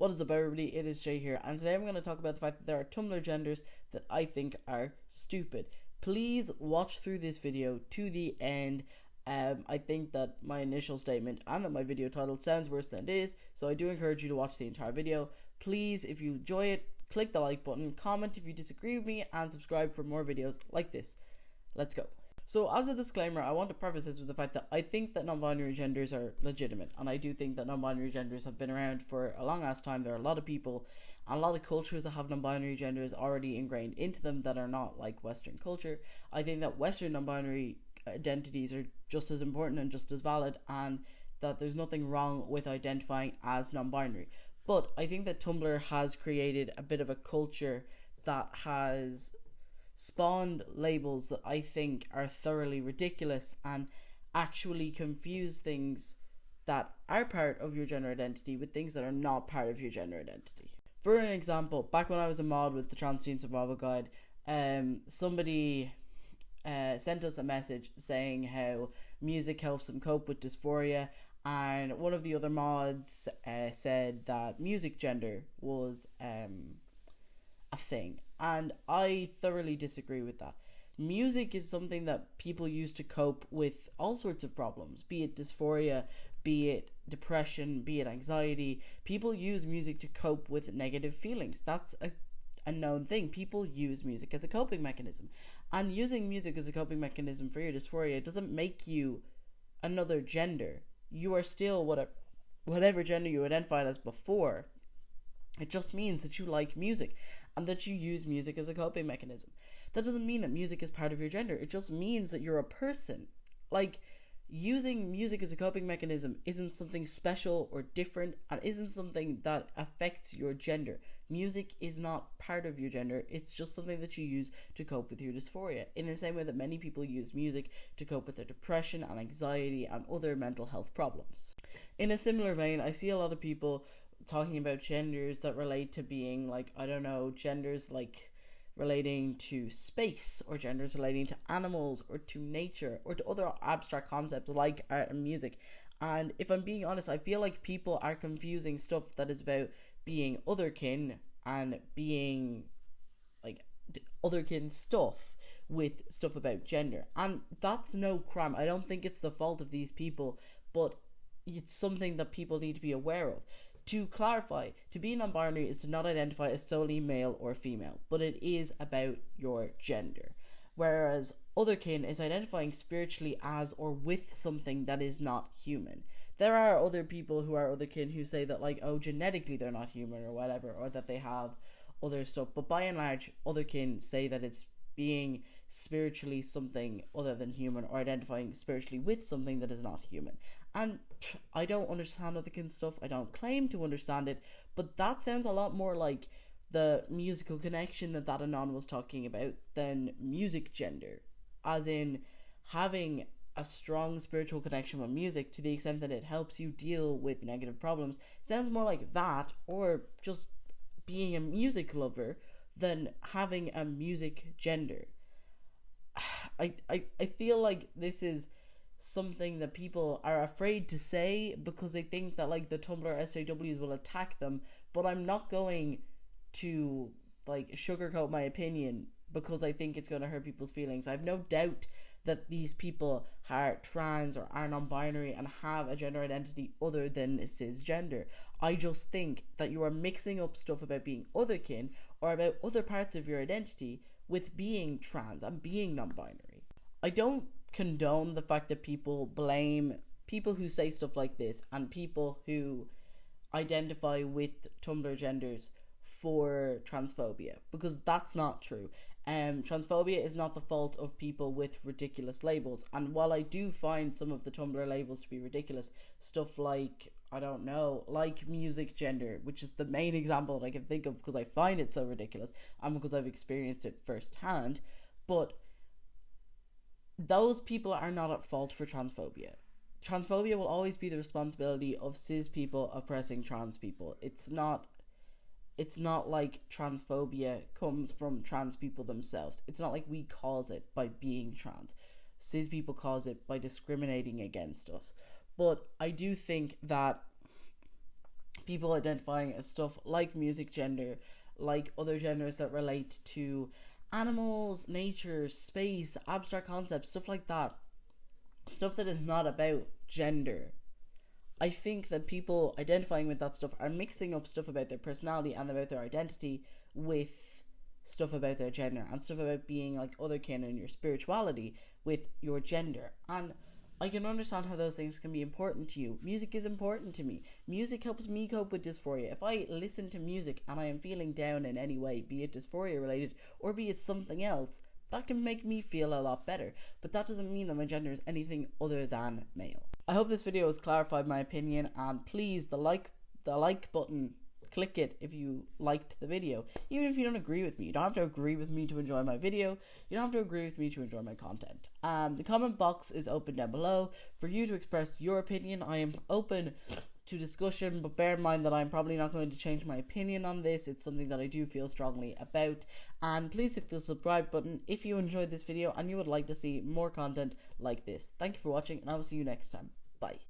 What is up, everybody? It is Jay here, and today I'm going to talk about the fact that there are Tumblr genders that I think are stupid. Please watch through this video to the end. I think that my initial statement and that my video title sounds worse than it is, so I do encourage you to watch the entire video. Please, if you enjoy it, click the like button, comment if you disagree with me, and subscribe for more videos like this. Let's go. So as a disclaimer, I want to preface this with the fact that I think that non-binary genders are legitimate, and I do think that non-binary genders have been around for a long ass time. There are a lot of people and a lot of cultures that have non-binary genders already ingrained into them that are not like Western culture. I think that Western non-binary identities are just as important and just as valid, and that there's nothing wrong with identifying as non-binary. But I think that Tumblr has created a bit of a culture that has spawned labels that I think are thoroughly ridiculous and actually confuse things that are part of your gender identity with things that are not part of your gender identity. For an example, back when I was a mod with the Trans Teen Survival Guide, somebody sent us a message saying how music helps them cope with dysphoria, and one of the other mods said that music gender was a thing, and I thoroughly disagree with that. Music is something that people use to cope with all sorts of problems, be it dysphoria, be it depression, be it anxiety. People use music to cope with negative feelings. That's a known thing. People use music as a coping mechanism, and using music as a coping mechanism for your dysphoria doesn't make you another gender. You are still whatever gender you identified as before. It just means that you like music and that you use music as a coping mechanism. That doesn't mean that music is part of your gender. It just means that you're a person. Like, using music as a coping mechanism isn't something special or different, and isn't something that affects your gender. Music is not part of your gender. It's just something that you use to cope with your dysphoria, in the same way that many people use music to cope with their depression and anxiety and other mental health problems. In a similar vein, I see a lot of people talking about genders that relate to being, like, I don't know, genders like relating to space, or genders relating to animals or to nature or to other abstract concepts like art and music. And if I'm being honest, I feel like people are confusing stuff that is about being otherkin and being like otherkin stuff with stuff about gender, and that's no crime. I don't think it's the fault of these people, but it's something that people need to be aware of. To clarify, to be non-binary is to not identify as solely male or female, but it is about your gender. Whereas otherkin is identifying spiritually as or with something that is not human. There are other people who are otherkin who say that, like, oh, genetically they're not human or whatever, or that they have other stuff. But by and large, otherkin say that it's being spiritually something other than human, or identifying spiritually with something that is not human. And I don't understand otherkin stuff. I don't claim to understand it, but that sounds a lot more like the musical connection that Anon was talking about than music gender, as in having a strong spiritual connection with music to the extent that it helps you deal with negative problems. Sounds more like that, or just being a music lover, than having a music gender. I feel like this is something that people are afraid to say because they think that, like, the Tumblr SJWs will attack them, but I'm not going to, like, sugarcoat my opinion because I think it's going to hurt people's feelings. I have no doubt that these people are trans or are non-binary and have a gender identity other than cisgender. I just think that you are mixing up stuff about being otherkin or about other parts of your identity with being trans and being non-binary. I don't condone the fact that people blame people who say stuff like this and people who identify with Tumblr genders for transphobia, because that's not true. Transphobia is not the fault of people with ridiculous labels, and while I do find some of the Tumblr labels to be ridiculous, stuff like, I don't know, like music gender, which is the main example that I can think of because I find it so ridiculous and because I've experienced it firsthand, but those people are not at fault for transphobia. Transphobia will always be the responsibility of cis people oppressing trans people. It's not like transphobia comes from trans people themselves. It's not like we cause it by being trans. Cis people cause it by discriminating against us. But I do think that people identifying as stuff like music gender, like other genders that relate to animals, nature, space, abstract concepts, stuff like that. Stuff that is not about gender. I think that people identifying with that stuff are mixing up stuff about their personality and about their identity with stuff about their gender and stuff about being like otherkin and your spirituality with your gender. And I can understand how those things can be important to you. Music is important to me. Music helps me cope with dysphoria. If I listen to music and I am feeling down in any way, be it dysphoria related or be it something else, that can make me feel a lot better. But that doesn't mean that my gender is anything other than male. I hope this video has clarified my opinion, and please, the like button, click it if you liked the video. Even if you don't agree with me, you don't have to agree with me to enjoy my video. You don't have to agree with me to enjoy my content. The comment box is open down below for you to express your opinion. I am open to discussion, but bear in mind that I'm probably not going to change my opinion on this. It's something that I do feel strongly about. And please hit the subscribe button if you enjoyed this video and you would like to see more content like this. Thank you for watching, and I will see you next time. Bye.